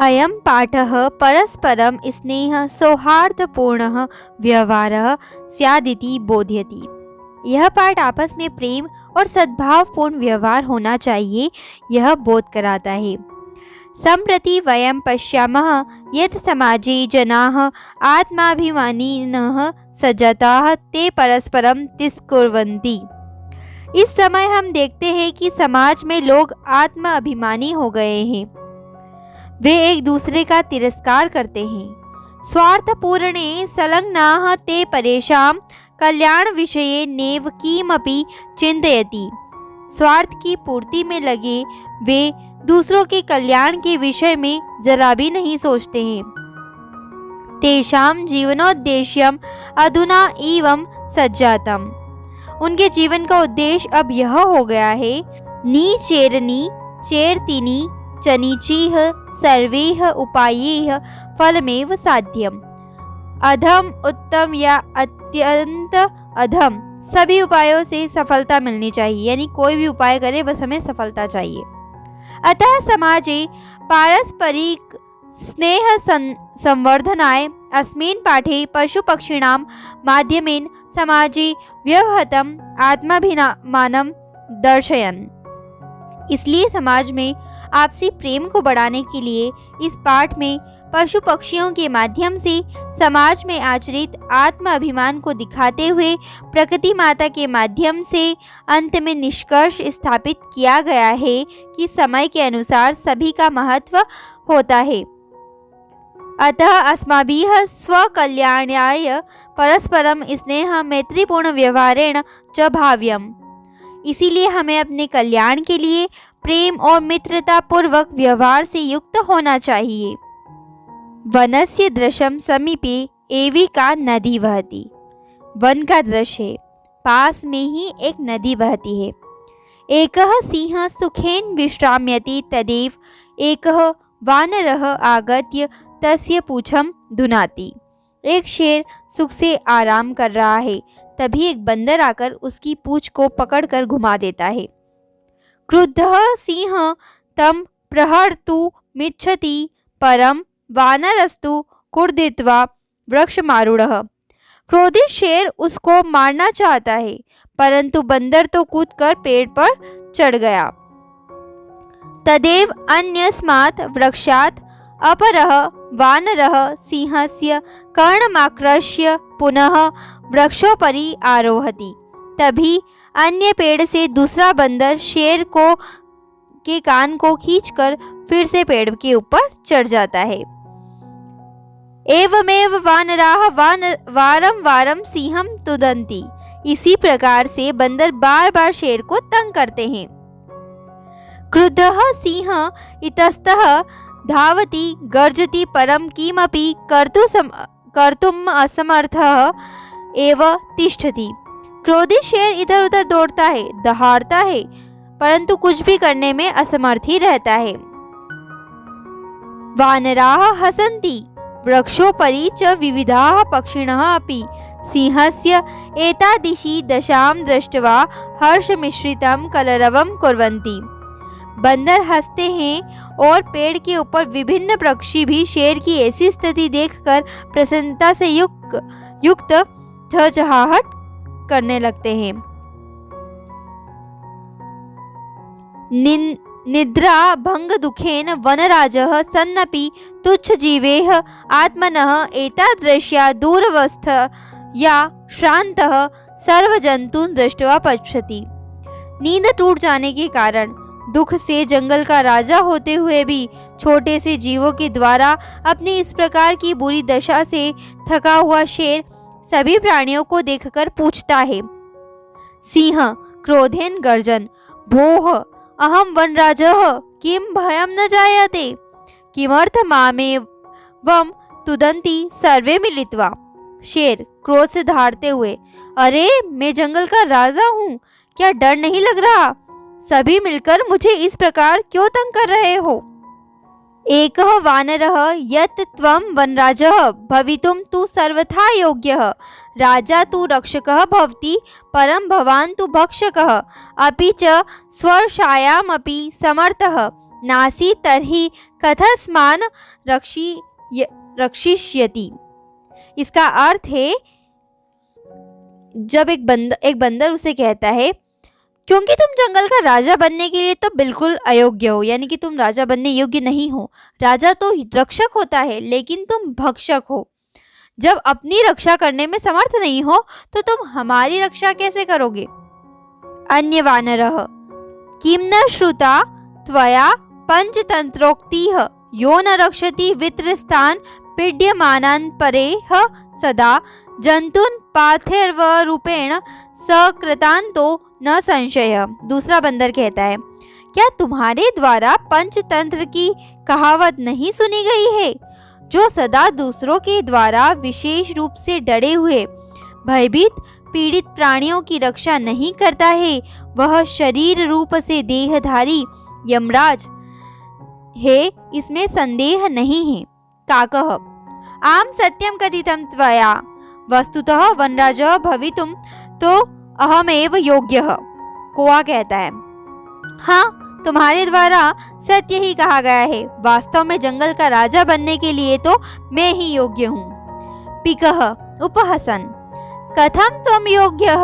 अयं पाठः परस्परं स्नेह सौहार्दपूर्णः व्यवहारः स्यादिति बोध्यति। यह पाठ आपस में प्रेम और सद्भावपूर्ण व्यवहार होना चाहिए, यह बोध कराता है। सम्प्रति वयं पश्यामः यत् समाजे जनाः आत्माभिमानिनः सज्जताः ते परस्परं तिरस्कुर्वन्ति। इस समय हम देखते हैं कि समाज में लोग आत्म अभिमानी हो गए हैं, वे एक दूसरे का तिरस्कार करते हैं। स्वार्थपूर्णे संलग्नाः ते परेषां कल्याण विषये नैव किमपि चिन्तयति। स्वार्थ की पूर्ति में लगे वे दूसरों के कल्याण के विषय में जरा भी नहीं सोचते हैं। तेषां जीवनोद्देश्यम् अधुना एवं सज्जातम्। उनके जीवन का उद्देश्य अब यह हो गया है, नीचेरनी चेरतिनी चनीचीह सर्वैः उपायैः फलमेव साध्यम्। अधम, उत्तम या अत्यंत अधम, सभी उपायों से सफलता मिलनी चाहिए, यानी कोई भी उपाय करे बस हमें सफलता चाहिए। अतः समाजे पारस्परिक स्नेह संवर्धनाय अस्मिन् पाठे पशुपक्षिणां माध्यमेन समाजे व्यवहतम् आत्माभिमानं दर्शयन्। इसलिए समाज में आपसी प्रेम को बढ़ाने के लिए इस पाठ में पशु पक्षियों के माध्यम से समाज में आचरित आत्म अभिमान को दिखाते हुए प्रकृति माता के माध्यम से अंत में निष्कर्ष स्थापित किया गया है कि समय के अनुसार सभी का महत्व होता है। अतः अस्माभिः स्वकल्याणाय परस्परम स्नेह मैत्रीपूर्ण व्यवहारेण च भाव्यम्। इसीलिए हमें अपने कल्याण के लिए प्रेम और मित्रता पूर्वक व्यवहार से युक्त होना चाहिए। वनस्य दृश्यम समीपे एविका नदी बहती। वन का दृश्य है, पास में ही एक नदी बहती है। एकः सिंह सुखेन विश्राम्यति तदेव एकः वानरः आगत्य तस्य पूछम दुनाति। एक शेर सुख से आराम कर रहा है, तभी एक बंदर आकर उसकी पूंछ को पकड़कर घुमा देता है। क्रुद्धः सिंह तम प्रहर्तुमिच्छति परम वानरस्तु कुर्दित्वा वृक्षमारूढ़ः। क्रोधित शेर उसको मारना चाहता है, परंतु बंदर तो कूदकर पेड़ पर चढ़ गया। तदेव अन्यस्मात् वृक्षात् अपरः वानरः सिंहस्य कर्णमाक्रश्य पुनः वृक्षोपरि आरोहति। तभी अन्य पेड़ से दूसरा बंदर शेर को के कान को खींचकर फिर से पेड़ के ऊपर चढ़ जाता है। एवमेव वानराः वारं वारं सिंहं तुदन्ति। इसी प्रकार से बंदर बार बार शेर को तंग करते हैं। क्रुद्धः सिंह इतस्तः धावति गर्जति परं किमपि कर्तुम् असमर्थः एव तिष्ठति। क्रोधित शेर इधर उधर दौड़ता है, दहाड़ता है, परंतु कुछ भी करने में असमर्थ ही रहता है। वानराः हसन्ति वृक्षोपरि च विविधाः पक्षिणः अपि सिंहस्य एतादृशी दशां दृष्ट्वा हर्षमिश्रितं कलरवं कुर्वन्ति। बंदर हंसते हैं और पेड़ के ऊपर विभिन्न पक्षी भी शेर की ऐसी स्थिति देखकर प्रसन्नता से युक्त चहचहाहट करने लगते हैं। निद्रा भंग दुखेन वनराजः सन्नपि तुच्छ जीवैः आत्मनः एतादृश्या दूरवस्थया श्रान्तः सर्वजन्तून् दृष्ट्वा पश्यति। नींद टूट जाने के कारण दुख से जंगल का राजा होते हुए भी छोटे से जीवों के द्वारा अपनी इस प्रकार की बुरी दशा से थका हुआ शेर सभी प्राणियों को देखकर पूछता है। सिंह क्रोधेन गर्जन भोः अहम वनराजः किं भयं न जायते किमर्थमामेवं तुदन्ति सर्वे मिलित्वा। शेर क्रोध से दहाड़ते हुए, अरे मैं जंगल का राजा हूँ, क्या डर नहीं लग रहा? सभी मिलकर मुझे इस प्रकार क्यों तंग कर रहे हो? एकः वानरः यत् त्वं वनराजः भवितुं तु सर्वथा योग्यः। राजा तु रक्षकः भवति, परं भवान् तु भक्षकः, अपि च स्वर्षायामपि समर्थः। नासी तर्हि कथस्मान् रक्षिष्यति। इसका अर्थ है, जब एक बंदर उसे कहता है, क्योंकि तुम जंगल का राजा बनने के लिए तो बिल्कुल अयोग्य हो, यानी कि तुम राजा बनने योग्य नहीं हो। राजा तो रक्षक होता है, लेकिन तुम भक्षक हो। जब अपनी रक्षा करने में समर्थ नहीं हो तो तुम हमारी रक्षा कैसे करोगे। अन्य वानरः किं न श्रुता त्वया पंचतंत्रोक्तिः यो न रक्षति वित्रस्तान् पीड्यमानान् परेह सदा जंतून् पार्थिवरूपेण सकृतान्तो न संशय। दूसरा बंदर कहता है, क्या तुम्हारे द्वारा पंचतंत्र की कहावत नहीं सुनी गई है? जो सदा दूसरों के द्वारा विशेष रूप से डरे हुए भयभीत पीड़ित प्राणियों की रक्षा नहीं करता है, वह शरीर रूप से देहधारी यमराज है, इसमें संदेह नहीं है। काकः आम सत्यम कथितं त्वया वस्तुतः वनराजः भवितुं तो अहमेव योग्यः। कौआ कहता है, हाँ, तुम्हारे द्वारा सत्य ही कहा गया है। वास्तव में जंगल का राजा बनने के लिए तो मैं ही योग्य हूँ। पिकः उपहसन कथं त्वं योग्यः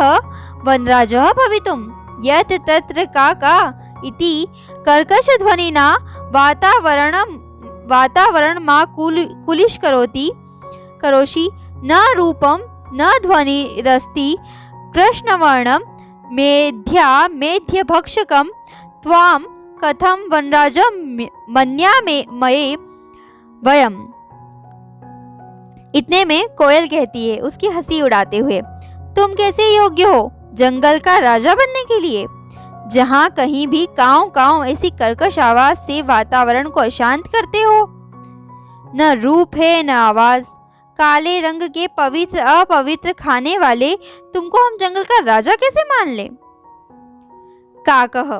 वनराजः भवितुं यत् तत्र काका इति कर्कशध्वनिना वातावरणमा कुलिश करोषि न रूपं न ध्वनिरस्ति कृष्णवर्णं मेध्यभक्षकं त्वां कथं वनराजं मन्यामहे वयम्। इतने में कोयल कहती है, उसकी हंसी उड़ाते हुए, तुम कैसे योग्य हो जंगल का राजा बनने के लिए? जहाँ कहीं भी काव काव ऐसी कर्कश आवाज से वातावरण को अशांत करते हो। न रूप है न आवाज, काले रंग के पवित्र अपवित्र खाने वाले तुमको हम जंगल का राजा कैसे मान ले? काकः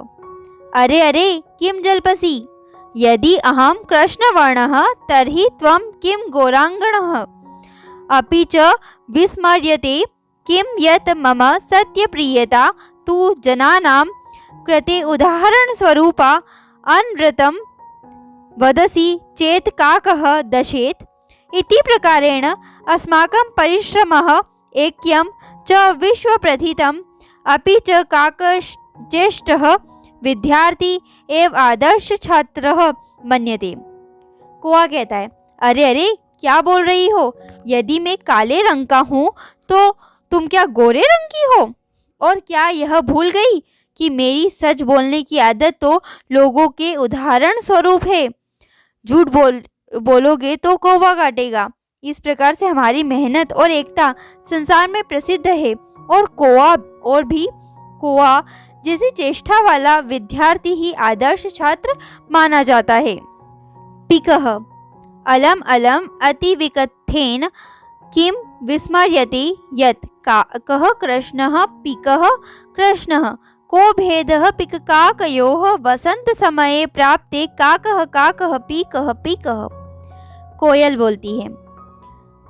अरे अरे किम जल्पसि यदि अहम कृष्णवर्णः तर्हि त्वं किम गौरांगणः अपि च विस्मर्यते किम यत् मम सत्यप्रियता तु जनानां कृते उदाहरण स्वरूपा अनृतं वदसि चेत् काकः दशेत्। इति प्रकारेण अस्माकं परिश्रमः ऐक्यं च विश्वप्रथितम् अपि च काकश्रेष्ठः विद्यार्थी एवं आदर्श छात्रः मन्यते। कौआ कहता है, अरे अरे क्या बोल रही हो? यदि मैं काले रंग का हूँ तो तुम क्या गोरे रंग की हो? और क्या यह भूल गई कि मेरी सच बोलने की आदत तो लोगों के उदाहरण स्वरूप है। झूठ बोलोगे तो कौवा काटेगा। इस प्रकार से हमारी मेहनत और एकता संसार में प्रसिद्ध है, और कौआ जैसे चेष्टा वाला विद्यार्थी ही आदर्श छात्र माना जाता है। पिकः अलम अलम अति विकथेन किम विस्मर्यते यत् काकः कृष्णः पिकः कृष्णः को भेदः पिककाकयोः वसंत समये प्राप्ते काकः काकः पिकः पिकः। कोयल बोलती है,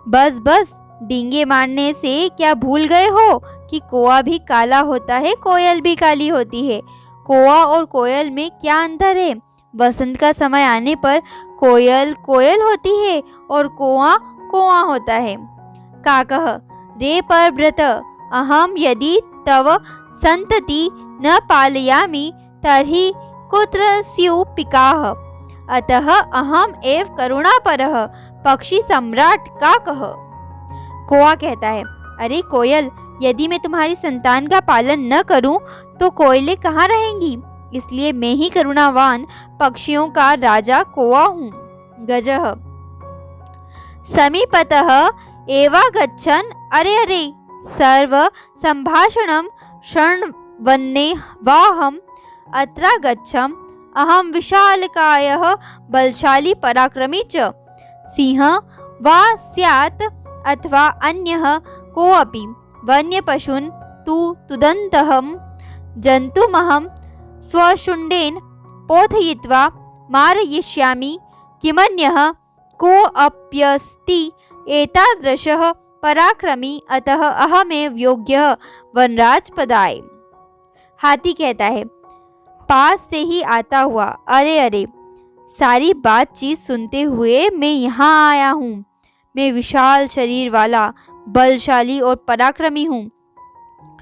बस बस डींगे मारने से क्या भूल गए हो कि कौआ भी काला होता है, कोयल भी काली होती है। कौआ और कोयल में क्या अंतर है? बसंत का समय आने पर कोयल कोयल होती है और कौआ कौआ होता है। काकः रे परव्रत अहम यदि तव संतति न पालयामि तर्हि कुत्र स्युः पिकाः अतः अहम एव करुणापरः पक्षी सम्राट काकः। कौआ कहता है, अरे कोयल, यदि मैं तुम्हारी संतान का पालन न करूं तो कोयलें कहाँ रहेंगी? इसलिए मैं ही करुणावान पक्षियों का राजा कौआ हूँ। गजः समीपतः एवागच्छन् अरे अरे सर्व संभाषणं शृण्वन्ने वाहम् अत्रागच्छम् अहं विशालकायः बलशाली पराक्रमी च सिंहः वा स्यात् अथवा अन्यः कोऽपि वन्यपशून् तुदन्तहं जन्तुमहं स्वशुण्डेन पोथयित्वा मारयिष्यामि। किमन्यः कोऽप्यस्ति एतादृशः पराक्रमी, अतः अहमेव योग्यः वनराज पदाय। हाथी कहता है, पास से ही आता हुआ अरे अरे सारी बातचीत सुनते हुए मैं यहाँ आया हूँ। मैं विशाल शरीर वाला, बलशाली और पराक्रमी हूँ।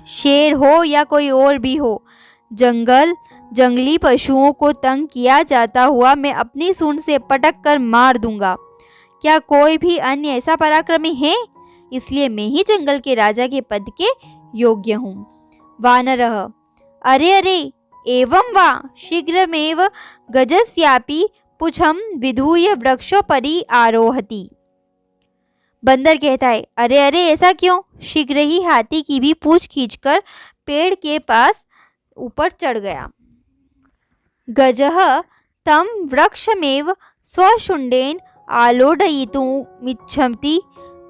शेर हो या कोई और भी हो, जंगली पशुओं को तंग किया जाता हुआ मैं अपनी सूंड से पटक कर मार दूंगा। क्या कोई भी अन्य ऐसा पराक्रमी है? इसलिए मैं ही जंगल के राजा के पद के योग्य हूँ। वानरः अरे अरे एवं वा शीघ्रमेव गजस्यापि पुच्छं विधूय वृक्षोपरि आरोहति। बंदर कहता है, अरे अरे ऐसा क्यों? शीघ्र ही हाथी की भी पूंछ खींचकर पेड़ के पास ऊपर चढ़ गया। गजः तं वृक्षमेव स्वशुण्डेन आलोडयितुमिच्छति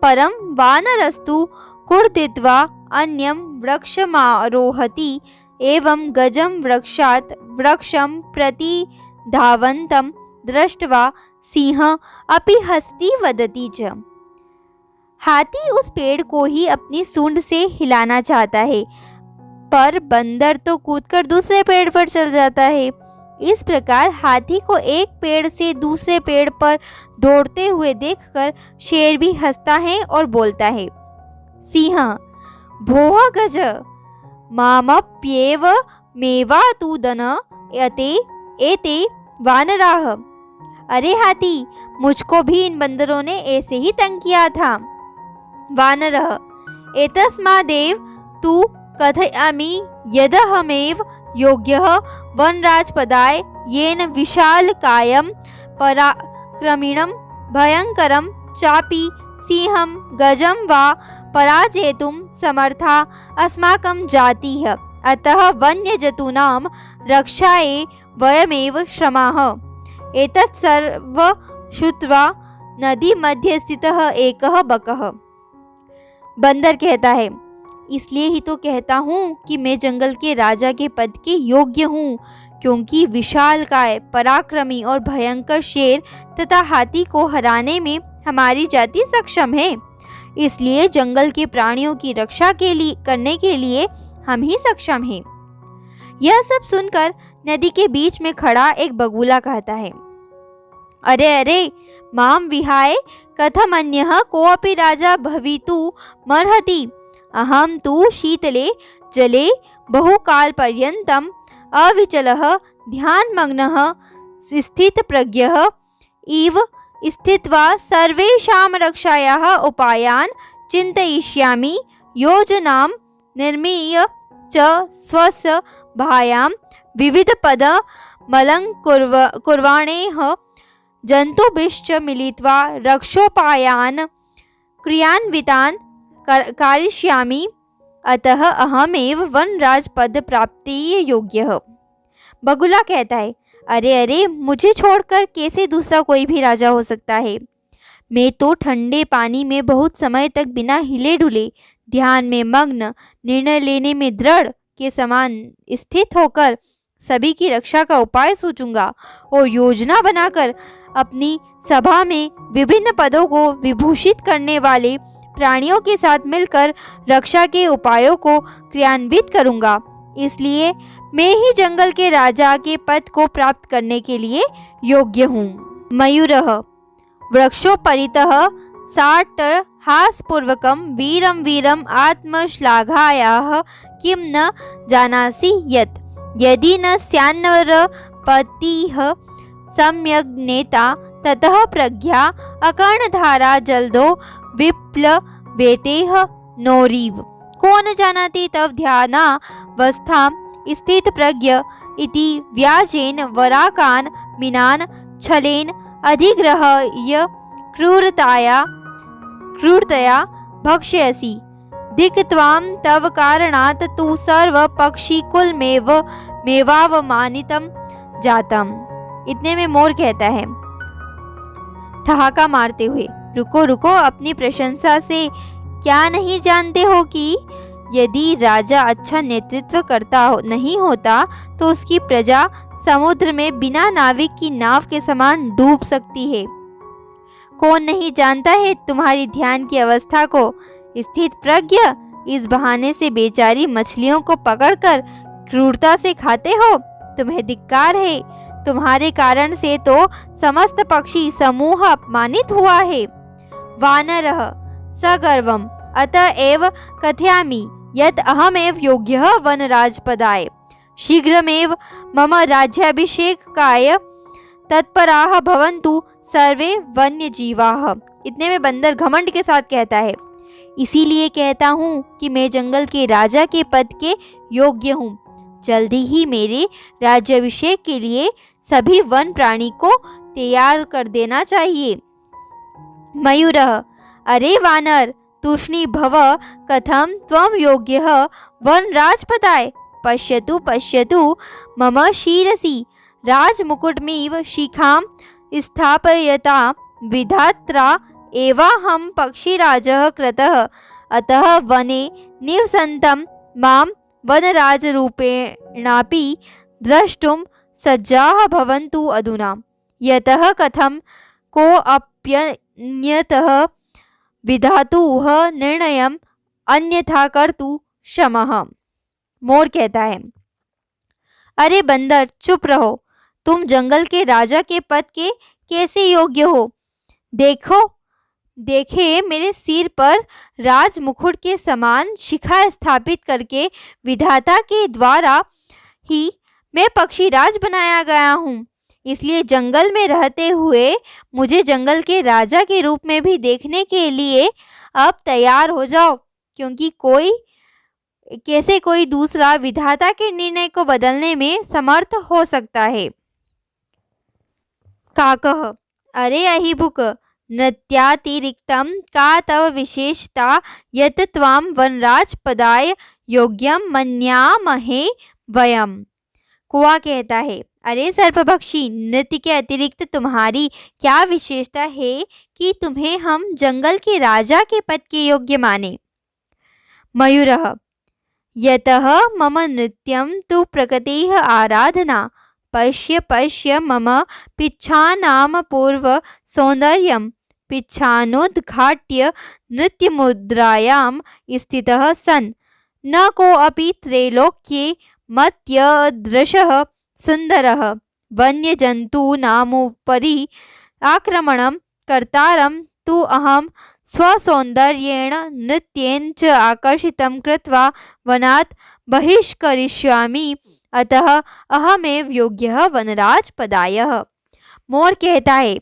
परं वानरस्तु कुर्दित्वा अन्यं वृक्षमारोहति। एवं गजं वृक्षात् वृक्षं प्रति धावन्तं दृष्ट्वा सिंहः अपि हस्ति वदति च। हाथी उस पेड़ को ही अपनी सूंड से हिलाना चाहता है, पर बंदर तो कूदकर दूसरे पेड़ पर चल जाता है। इस प्रकार हाथी को एक पेड़ से दूसरे पेड़ पर दौड़ते हुए देखकर शेर भी हंसता है और बोलता है। सिंह भोः गज मामप्येव मेवातुदन एते वानराः। अरे हाथी, मुझको भी इन बंदरों ने ऐसे ही तंग किया था। वानरः एतस्मादेव तु कथयामि यदहमेव योग्यः वनराजपदाय येन विशालकायं पराक्रमिणं भयंकरं चापि सिंहं गजं वा पराजेतुं समर्था अस्माकं जातिः। अतः वन्यजतूनां रक्षायै वयमेव श्रमाः। एतत् सर्वं श्रुत्वा नदी मध्ये स्थितः एकः बकः। बंदर कहता है, इसलिए ही तो कहता हूँ कि मैं जंगल के राजा के पद के योग्य हूँ, क्योंकि विशालकाय, पराक्रमी और भयंकर शेर तथा हाथी को हराने में हमारी जाति सक्षम है। इसलिए जंगल के प्राणियों की रक्षा करने के लिए हम ही सक्षम हैं। यह सब सुनकर नदी के बीच में खड़ा एक बगुला कहता है, अरे अरे माम विहाय कथमन्यः कोऽपि राजा भवितुमर्हति। अहं तु शीतले जले बहुकालपर्यन्तम् अविचलः ध्यानमग्नः स्थितप्रज्ञः इव स्थित्वा सर्वेषां रक्षायाः उपायान् चिन्तयिष्यामि। योजनां निर्मीय च स्वस्य भायां विविधपदमलङ्कुर्वाणैः जन्तुभिश्च मिलित्वा रक्षोपायान् क्रियान्वितान् करिष्यामि। अतः अहमेव वनराज पद प्राप्ति योग्यः। बगुला कहता है, अरे अरे मुझे छोड़कर कैसे दूसरा कोई भी राजा हो सकता है। मैं तो ठंडे पानी में बहुत समय तक बिना हिले डुले, ध्यान में मग्न, निर्णय लेने में दृढ़ के समान स्थित होकर सभी की रक्षा का उपाय सोचूंगा और योजना बनाकर अपनी सभा में विभिन्न पदों को विभूषित करने वाले प्राणियों के साथ मिलकर रक्षा के उपायों को क्रियान्वित करूंगा। इसलिए मैं ही जंगल के राजा के पद को प्राप्त करने के लिए योग्य हूँ। मयूरः वृक्षोपरितः साट्टहासपूर्वकं वीरं वीरम् आत्मश्लाघायाः किं न जानासि यत् यदि न स्यान्नरपतिः सम्यग् नेता ततः प्रज्ञा अकर्णधारा जल्दो विप्लवेतेह नोरीव। को न जानाति तव ध्यानावस्थां स्थित प्रज्ञ इति व्याजेन वराकान् मीनान् छलेन अधिग्रह्य क्रूरतया भक्ष्यसि। दिक्त्वां तव कारणात् तु सर्वपक्षिकुलमेव मेवावमानितं जातम्। इतने में मोर कहता है, ठहाका मारते हुए, रुको रुको, अपनी प्रशंसा से क्या नहीं जानते हो कि यदि राजा अच्छा नेतृत्व करता नहीं होता तो उसकी प्रजा समुद्र में बिना नाविक की नाव के समान डूब सकती है। कौन नहीं जानता है तुम्हारी ध्यान की अवस्था को। स्थित प्रज्ञ, इस बहाने से बेचारी मछलियों को पकड़कर क्रूरता से खाते हो। तुम्हें धिक्कार है, तुम्हारे कारण से तो समस्त पक्षी समूह अपमानित हुआ है। वानरः सगर्वम् अतएव कथयामि यत् अहमेव योग्यः वनराजपदाय। शीघ्रमेव मम राज्याभिषेकाय तत्पराः भवन्तु सर्वे वन्यजीवाः। इतने में बंदर घमंड के साथ कहता है, इसीलिए कहता हूँ कि मैं जंगल के राजा के पद के योग्य हूँ। जल्दी ही मेरे राज्याभिषेक के लिए सभी वन प्राणी को तैयार कर देना चाहिए। मयूरः अरे वानर तूष्णी भव कथम त्वं योग्यः वनराजपदाय। पश्यतु पश्यतु मम शिरसि राजमुकुटमिव शिखां स्थापयता विधात्रा एवाहं पक्षिराजः कृतः। अतः वने निवसन्तं मां वनराजरूपेणापि द्रष्टुं सज्जाः भवन्तु अधुना। यतः कथं कोऽप्यन्यतः विधातुः निर्णयम् अन्यथा कर्तु क्षमः। मोर कहता है, अरे बंदर चुप रहो, तुम जंगल के राजा के पद के कैसे योग्य हो। देखे मेरे सिर पर राज मुकुट के समान शिखा स्थापित करके विधाता के द्वारा ही मैं पक्षीराज बनाया गया हूँ। इसलिए जंगल में रहते हुए मुझे जंगल के राजा के रूप में भी देखने के लिए अब तैयार हो जाओ, क्योंकि कोई दूसरा विधाता के निर्णय को बदलने में समर्थ हो सकता है। काकः अरे अहिबुक नृत्यातिरिक्तं का तव विशेषता यत् त्वां वनराज पदाय योग्यं मन्यामहे वयम्। कुआ कहता है, अरे सर्पभक्षी नृत्य के अतिरिक्त तुम्हारी क्या विशेषता है कि तुम्हें हम जंगल के राजा के पद के योग्य माने। मयूरः यतः मम नृत्यं तु प्रकृतेः आराधना। पश्य पश्य मम पिच्छानां पूर्व सौन्दर्यं। पिच्छानोद्घाट्य नृत्यमुद्रायां स्थितः सन् न कोऽपि त्रैलोक्ये मत्यदृशः सुन्दरः वन्यजन्तूनामुपरि आक्रमणं कर्तारं तु अहं स्वसौन्दर्येण नृत्येन च आकर्षितं कृत्वा वनात् बहिष्करिष्यामि। अतः अहमेव योग्यः वनराज पदायः। मोर कहता है,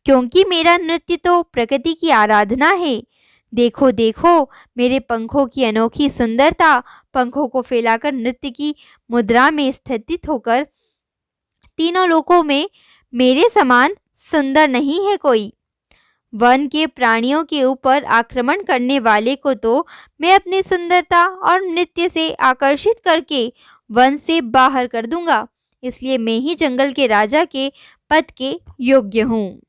क्योंकि मेरा नृत्य तो प्रकृति की आराधना है। देखो देखो मेरे पंखों की अनोखी सुंदरता। पंखों को फैलाकर नृत्य की मुद्रा में स्थित होकर तीनों लोकों में मेरे समान सुंदर नहीं है कोई। वन के प्राणियों के ऊपर आक्रमण करने वाले को तो मैं अपनी सुंदरता और नृत्य से आकर्षित करके वन से बाहर कर दूंगा। इसलिए मैं ही जंगल के राजा के पद के योग्य हूँ।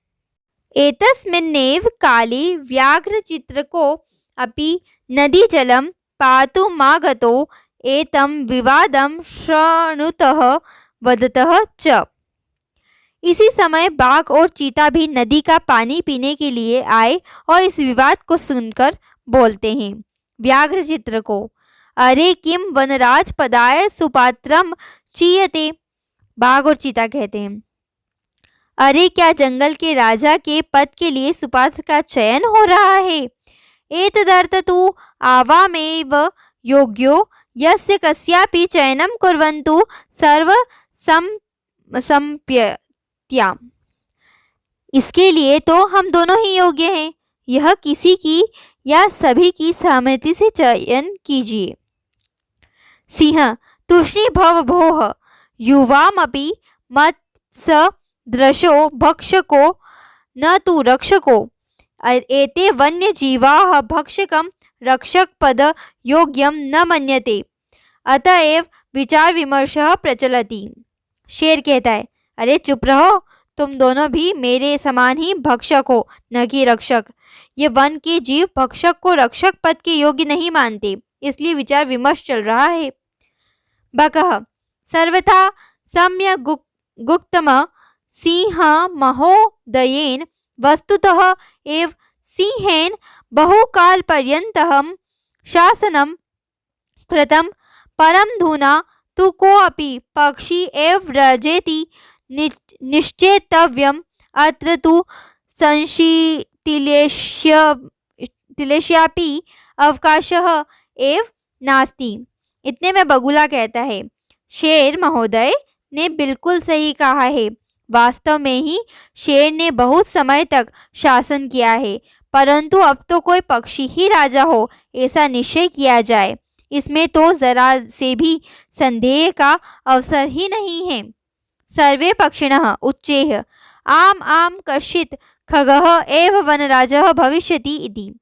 एतस्मिन्नेव काले व्याघ्रचित्रको अपि नदीजलं पातुमागतो एतं विवादं शृणुतः वदतः च। इसी समय बाघ और चीता भी नदी का पानी पीने के लिए आए और इस विवाद को सुनकर बोलते हैं। व्याघ्रचित्र को, अरे किम वनराज पदाय सुपात्रम चीयते। बाघ और चीता कहते हैं, अरे क्या जंगल के राजा के पद के लिए सुपात्र का चयन हो रहा है। एतदर्थ तु आवामेव योग्यो यस्य कस्यापि चयनं कुर्वन्तु सर्व संप्यत्या। इसके लिए तो हम दोनों ही योग्य हैं। यह किसी की या सभी की सहमति से चयन कीजिए। सिंह तुष्णी भव भोः युवामपि मत्सदृशो भक्षको न तु रक्षको। एते वन्यजीवाः भक्षकं रक्षकपद योग्यं न मन्यते। अतएव विचार विमर्शः प्रचलति। शेर कहता है, अरे चुप रहो, तुम दोनों भी मेरे समान ही भक्षक हो, न कि रक्षक। ये वन के जीव भक्षक को रक्षक पद के योग्य नहीं मानते, इसलिए विचार विमर्श चल रहा है। बकः सर्वथा सम्यक् गुप्तम सिंह महोदयेन वस्तुतः एव सिंहेन बहुकाल पर्यन्तं शासनं कृतं, परं धुना तु कोऽपि पक्षी एव व्रजेति निश्चेतव्यम् अत्र तु संशीतिलेश्यापि अवकाशः एव नास्ति। इतने में बगुला कहता है, शेर महोदय ने बिल्कुल सही कहा है। वास्तव में ही शेर ने बहुत समय तक शासन किया है, परंतु अब तो कोई पक्षी ही राजा हो ऐसा निश्चय किया जाए, इसमें तो जरा से भी संदेह का अवसर ही नहीं है। सर्वे पक्षिणः उच्चैः आम आम कश्चित् खगः एव वनराजः भविष्यति इति।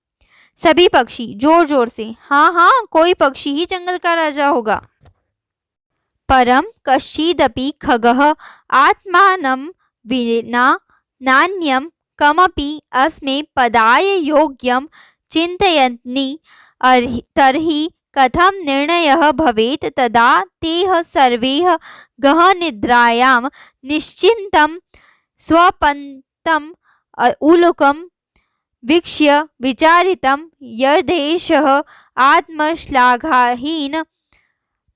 सभी पक्षी जोर जोर से हाँ हाँ, कोई पक्षी ही जंगल का राजा होगा। परम कश्चिदपि खगः आत्मानं विना नान्यं कमपि अस्मै पदाय योग्यं चिन्तयन्ति तर्हि कथं निर्णयः भवेत्। तदा ते सर्वे गहनिद्रायां निश्चिन्तं स्वपन्तं उलुकं वीक्ष्य विचारितं यदेषः आत्मश्लाघाहीन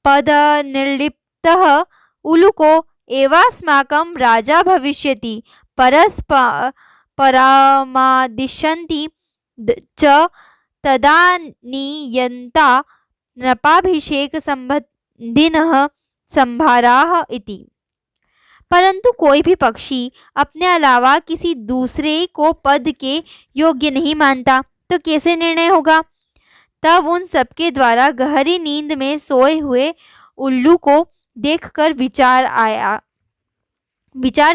पदनिर्लिप्तः उलुको एवास्माकं राजा भविष्यति परस्परमादिशन्ति च तदानीयन्ता नृपाभिषेक संबंधिनः संभाराः इति। परंतु कोई भी पक्षी अपने अलावा किसी दूसरे को पद के योग्य नहीं मानता, तो कैसे निर्णय होगा। तब उन सबके द्वारा गहरी नींद में सोए हुए उल्लू को देखकर विचार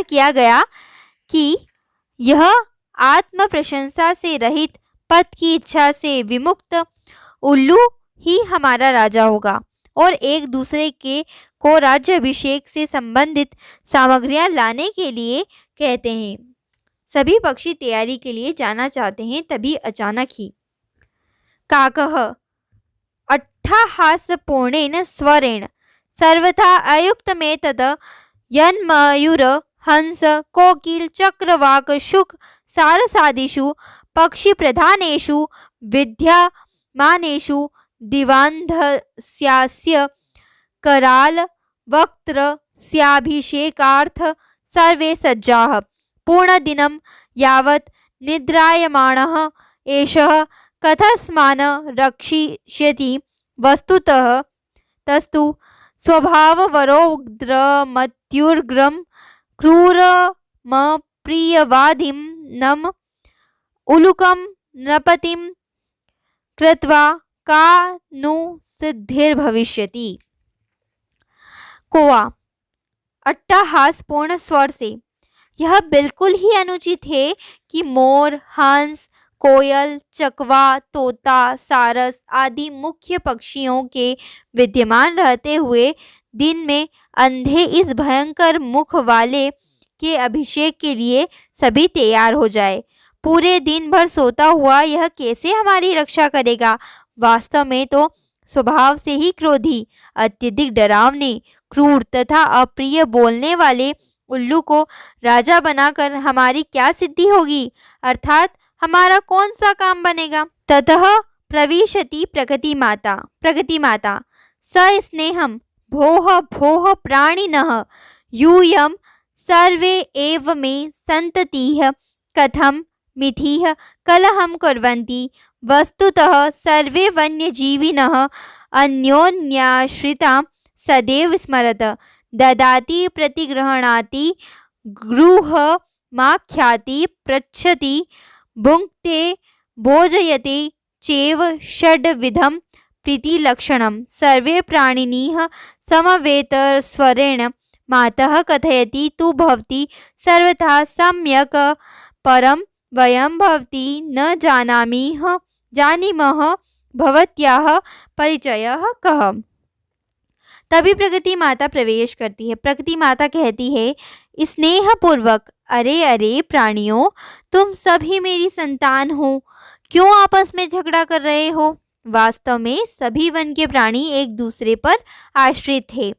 किया गया कि यह आत्म प्रशंसा से रहित, पद की इच्छा से विमुक्त उल्लू ही हमारा राजा होगा और एक दूसरे को राज्याभिषेक से संबंधित सामग्रियां लाने के लिए कहते हैं। सभी पक्षी तैयारी के लिए जाना चाहते हैं, तभी अचानक ही काकः अट्टहासपूर्णेन स्वरेण सर्वथा अयुक्तमेतद् यन्मयूर हंस कोकिल चक्रवाक शुक सारसादिषु पक्षी प्रधानेषु विद्यमानेषु दिवान्धस्यास्य कराल वक्त्रस्याभिषेकार्थ सर्वे सज्जाः। पूर्णदिनं यावत् निद्रायमाणः एषः कथस्मान् रक्षिष्यति। वस्तुतः तस्तु स्वभाववरोग्रमत्युग्रं क्रूरमप्रियवादिनं उलुकं नृपतिं कृत्वा का नु सिद्धिर्भविष्यति। कौवा अट्टहासपूर्ण स्वर से, यह बिल्कुल ही अनुचित है कि मोर, हंस, कोयल, चकवा, तोता, सारस आदि मुख्य पक्षियों के विद्यमान रहते हुए दिन में अंधे इस भयंकर मुख वाले के अभिषेक के लिए सभी तैयार हो जाए। पूरे दिन भर सोता हुआ यह कैसे हमारी रक्षा करेगा। वास्तव में तो स्वभाव से ही क्रोधी, अत्यधिक डरावने, क्रूर तथा अप्रिय बोलने वाले उल्लू को राजा बनाकर हमारी क्या सिद्धि होगी, अर्थात हमारा कौन सा काम बनेगा। ततः प्रविशति प्रकृति माता सस्नेहं भोः भोः प्राणिनः यूयं सर्वे एव मे सन्ततिः कथं मिथिः कलहं कुर्वन्ति। वस्तुतः सर्वे वन्यजीविनः अन्योन्याश्रिता सदैव स्मरत ददाति प्रतिगृह्णाति गृहमाख्याति पृच्छति भुङ्क्ते भोजयते चैव षड्विधं प्रीतिलक्षणं। सर्वे प्राणिनः समवेतस्वरेण मातः कथयति तु भवती सर्वथा सम्यक् परं वयं भवती न जानीमः भवत्याः परिचयः कः। तभी प्रकृति माता प्रवेश करती है। प्रकृति माता कहती है स्नेहपूर्वक, अरे अरे प्राणियों, तुम सभी मेरी संतान हो, क्यों आपस में झगड़ा कर रहे हो। वास्तव में सभी वन के प्राणी एक दूसरे पर आश्रित है।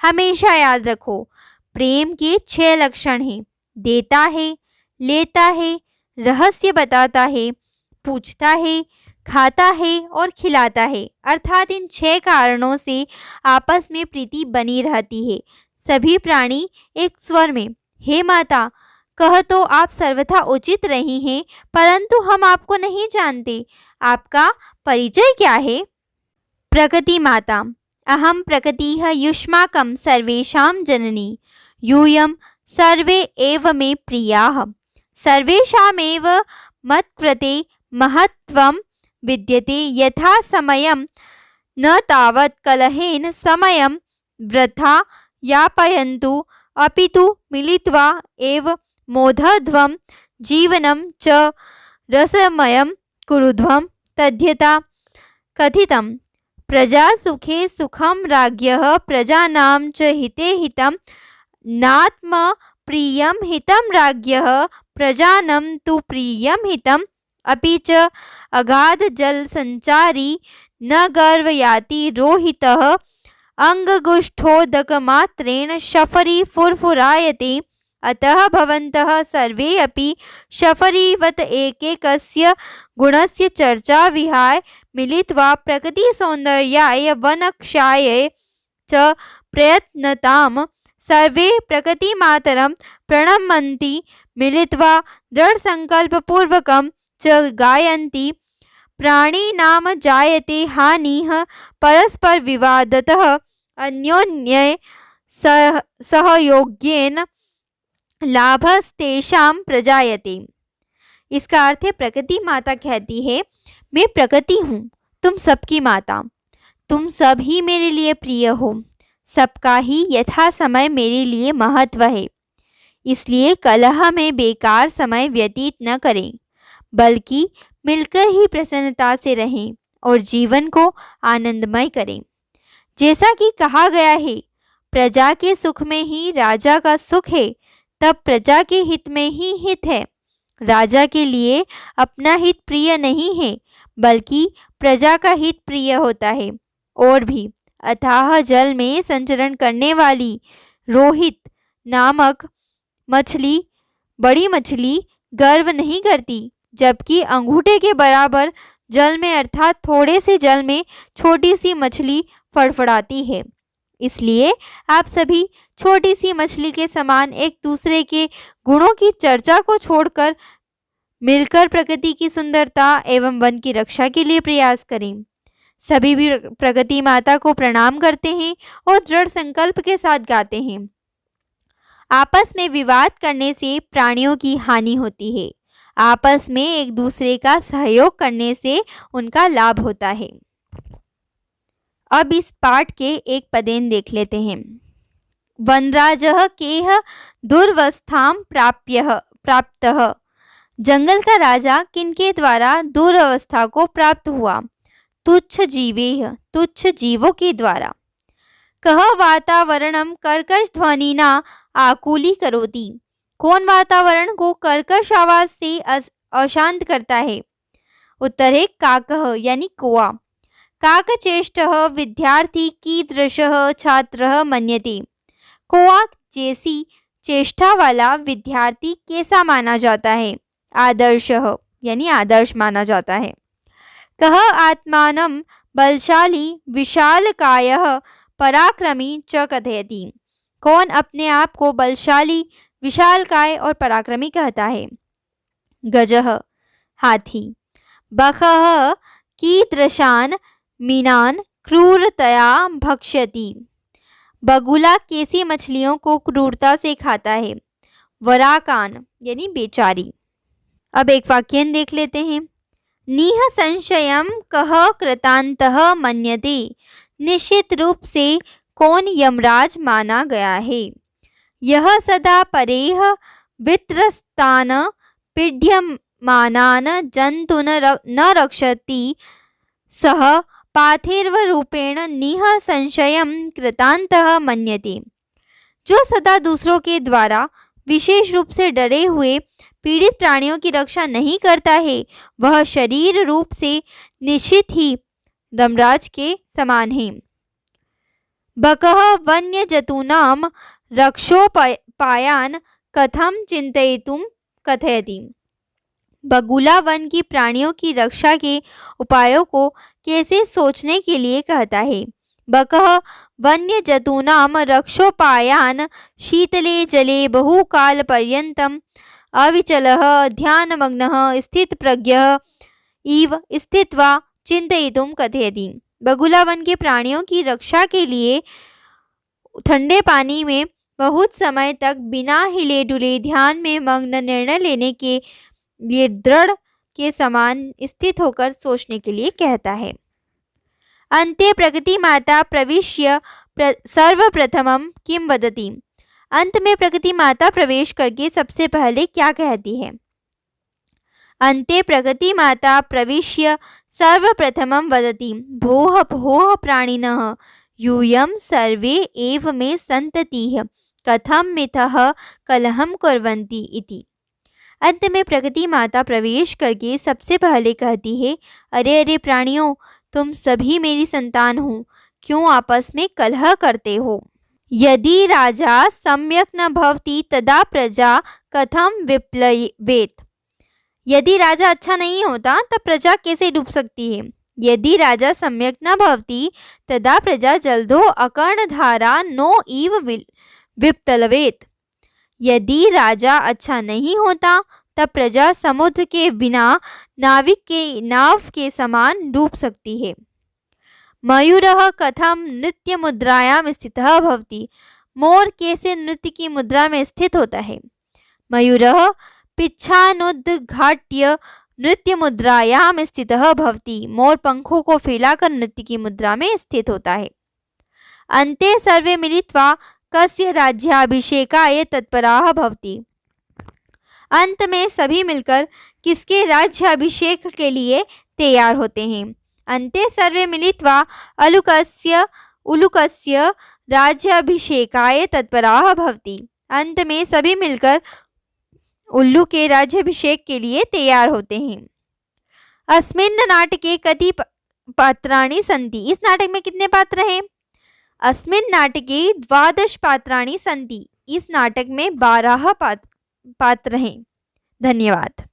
हमेशा याद रखो, प्रेम के 6 लक्षण हैं। देता है, लेता है, रहस्य बताता है, पूछता है, खाता है और खिलाता है। अर्थात इन 6 कारणों से आपस में प्रीति बनी रहती है। सभी प्राणी एक स्वर में हे माता, कह तो आप सर्वथा उचित रही हैं, परंतु हम आपको नहीं जानते। आपका परिचय क्या है? प्रकृति माता। अहम प्रकृतिः युष्माकं सर्वेषां जननी, यूयं सर्वे एव मे प्रियाः, सर्वेषामेव मत्कृते महत्त्वं विद्यते, यथा समयं न तावत् कलहेन समयं वृथा यापयन्तु, अपितु मिलित्वा एव मोदध्वं जीवनं च रसमयं कुरुध्वं, तद्यथा कथितं। प्रजा सुखे सुखं राज्ञः, प्रजानां च हिते हितं, नात्म प्रियं हितं राज्ञः, प्रजानां तु प्रियं हितं, अपि च अगाध जल संचारी न गर्व याति रोहितः, अंगुष्ठोदकमात्रेण शफरी फुरफुरायते, अतः भवन्तः सर्वे अपि शफरीवत् एकैकस्य गुणस्य चर्चा विहाय मिलित्वा प्रकृतिसौन्दर्याय वनक्षायै च प्रयत्नताम्। सर्वे प्रकृतिमातरं प्रणमन्ति, मिलित्वा दृढसङ्कल्पपूर्वकं च गायन्ति। प्राणिनां जायते हानिः परस्परविवादतः, अन्योन्ये सहयोगेन लाभस्तेषां प्रजायते। इसका अर्थ है, प्रकृति माता कहती है, मैं प्रकृति हूँ, तुम सबकी माता, तुम सब ही मेरे लिए प्रिय हो, सबका ही यथा समय मेरे लिए महत्व है। इसलिए कलह में बेकार समय व्यतीत न करें, बल्कि मिलकर ही प्रसन्नता से रहें और जीवन को आनंदमय करें। जैसा कि कहा गया है, प्रजा के सुख में ही राजा का सुख है, तब प्रजा के हित में ही हित है। राजा के लिए अपना हित प्रिय नहीं है, बल्कि प्रजा का हित प्रिय होता है। और भी अथाह जल में संचरण करने वाली रोहित नामक मछली, बड़ी मछली, गर्व नहीं करती, जबकि अंगूठे के बराबर जल में अर्थात थोड़े से जल में छोटी सी मछली फड़फड़ाती है। इसलिए आप सभी छोटी सी मछली के समान एक दूसरे के गुणों की चर्चा को छोड़कर मिलकर प्रकृति की सुंदरता एवं वन की रक्षा के लिए प्रयास करें। सभी भी प्रकृति माता को प्रणाम करते हैं और दृढ़ संकल्प के साथ गाते हैं। आपस में विवाद करने से प्राणियों की हानि होती है, आपस में एक दूसरे का सहयोग करने से उनका लाभ होता है। अब इस पाठ के एक पदेन देख लेते हैं। वनराजः केह दुर्वस्थां प्राप्तः, जंगल का राजा किनके द्वारा दुर्वस्था को प्राप्त हुआ? तुच्छ जीवेह, तुच्छ जीवों के द्वारा। कह वातावरणम कर्कश ध्वनिना आकुली करोति, कौन वातावरण को कर्कश आवाज से अशांत करता है? उत्तर है काकः यानी कौआ। काकचेष्टः विद्यार्थी कीदृशः छात्रः मन्यते, कौआ जैसी चेष्टा वाला विद्यार्थी कैसा माना जाता है? आदर्शः यानी आदर्श माना जाता है। कह आत्मानं बलशाली विशालकायः पराक्रमी च कथयति, कौन अपने आप को बलशाली, विशालकाय और पराक्रमी कहता है? गजः हाथी। बकः कीदृशान् मीनान् क्रूरतया भक्ष्यति, बगुला कैसी मछलियों को क्रूरता से खाता है? वराकान यानी बेचारी। अब एक वाक्य देख लेते हैं। निह संशयम कह कृतांतः मन्यते, निश्चित रूप से कौन यमराज माना गया है? यह सदा परेह वित्रस्तान पीड्यमानान जंतून न रक्षति, सह पार्थिव रूपेण निह संशयम कृतांतः मन्यते, जो सदा दूसरों के द्वारा विशेष रूप से डरे हुए पीड़ित प्राणियों की रक्षा नहीं करता है, वह शरीर रूप से निश्चित ही यमराज के समान है। बकः वन्य जतूनां रक्षोपायान कथम चिंतयितुं कथयति, बगुला वन की प्राणियों की रक्षा के उपायों को कैसे सोचने के लिए कहता है? बकः वन्यजतूनां रक्षोपायान् शीतले जले बहुकालपर्यन्तम् अविचलः ध्यानमग्नः स्थितप्रज्ञः इव स्थित्वा चिंतयितुं कथयति। बगुला वन के प्राणियों की रक्षा के लिए ठंडे पानी में बहुत समय तक बिना हिले डुले ध्यान में मग्न निर्णय लेने के लिए दृढ़ के समान स्थित होकर सोचने के लिए कहता है। अन्ते प्रकृति माता प्रविश्य सर्वप्रथमं किम वदति। अंत में प्रकृति माता प्रवेश करके सबसे पहले क्या कहती है। अन्ते प्रकृति माता प्रविश्य सर्वप्रथमं वदति भोः भोः प्राणिनः यूयं सर्वे एव मे सन्ततिः कथं मिथः कलहं कुर्वन्ति इति। अंत में प्रकृति माता प्रवेश करके सबसे पहले कहती है, अरे अरे प्राणियों, तुम सभी मेरी संतान हो, क्यों आपस में कलह करते हो। यदि राजा सम्यक न भवति तदा प्रजा कथम विप्लवेत। यदि राजा अच्छा नहीं होता तब प्रजा कैसे डूब सकती है। यदि राजा सम्यक न भवति तदा प्रजा जलधो अकर्णधारा नो इव विप्लवेत। यदि राजा अच्छा नहीं होता तब प्रजा समुद्र के बिना नाविक के नाव के समान डूब सकती है। मयूरः कथम नृत्य मुद्रायां स्थितः भवति। मोर कैसे नृत्य की मुद्रा में स्थित होता है। मयूरः पिच्छानुद्घाट्य नृत्य मुद्रायां स्थितः भवति। मोर पंखों को फैलाकर नृत्य की मुद्रा में स्थित होता है। अन्ते सर्वे मिलित्वा कस्य राज्याभिषेकाय तत्पराः भवति। अंत में सभी मिलकर किसके राज्याभिषेक के लिए तैयार होते हैं। अन्ते सर्वे मिलित्वा उलूकस्य राज्याभिषेकाय तत्पराः भवति। अंत में सभी मिलकर उल्लू के राज्याभिषेक के लिए तैयार होते हैं। अस्मिन् नाटके कति पात्राणि सन्ति। इस नाटक में कितने पात्र हैं। अस्मिन् नाटके 12 पात्राणि सन्ति। इस नाटक में 12 पात्र हैं। धन्यवाद।